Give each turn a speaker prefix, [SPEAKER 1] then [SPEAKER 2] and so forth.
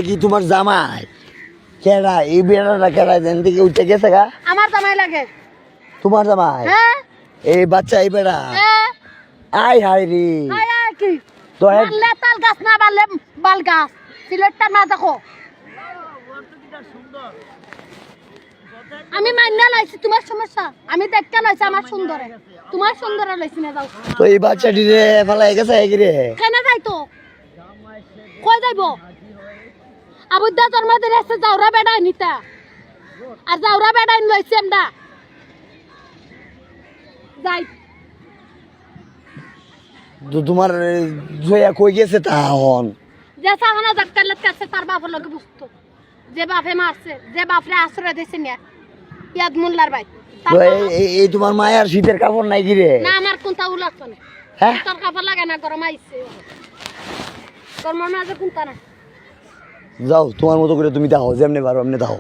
[SPEAKER 1] কি তোমার জামাই কেডা? এই বেড়াটা কেডা? দেন থেকে উঠে গেছে গা?
[SPEAKER 2] আমার জামাই লাগে।
[SPEAKER 1] তোমার জামাই?
[SPEAKER 2] হ্যাঁ
[SPEAKER 1] এই বাচ্চা এই বেড়া?
[SPEAKER 2] হ্যাঁ।
[SPEAKER 1] আই হাই রে।
[SPEAKER 2] আয় আয় কি
[SPEAKER 1] তো
[SPEAKER 2] বানলে তাল গাছ না বানলে বাল গাছ সিলেটটা না দেখো। আমি মান্য লাইছি তোমার সমস্যা, আমি দেখতে লাইছি আমার সুন্দরে, তোমার সুন্দরে লাইছি না। যাও
[SPEAKER 1] তো এই বাচ্চাটি রে ফেলাই গেছে কি রে?
[SPEAKER 2] কেন যাইতো কই যাইব? আবুদা জন্ম দিলে এসে যাওরা বেড়াই নিতা আর যাওরা বেড়াই লইছি আমরা যাই।
[SPEAKER 1] তো তোমার জয়া কই গেছে তা হন?
[SPEAKER 2] যে সাহানা জাক্কালে কাছে তার বাপের লগে বুঝতো, যে বাপে মারছে, যে বাপরে আশ্রয় দিছে না ইয়াদ মোল্লার ভাই।
[SPEAKER 1] তো এই তোমার মায়ের শীতের কাপড় নাই কি রে?
[SPEAKER 2] না আমার কোনটা উলাচ্ছে না।
[SPEAKER 1] হ্যাঁ
[SPEAKER 2] তোর কাপড় লাগে না, গরম আইছে গরমের মাঝে কোনটা না।
[SPEAKER 1] যাও তোমার মতো করে তুমি দাও, যেমনি পারো এমনি দাও।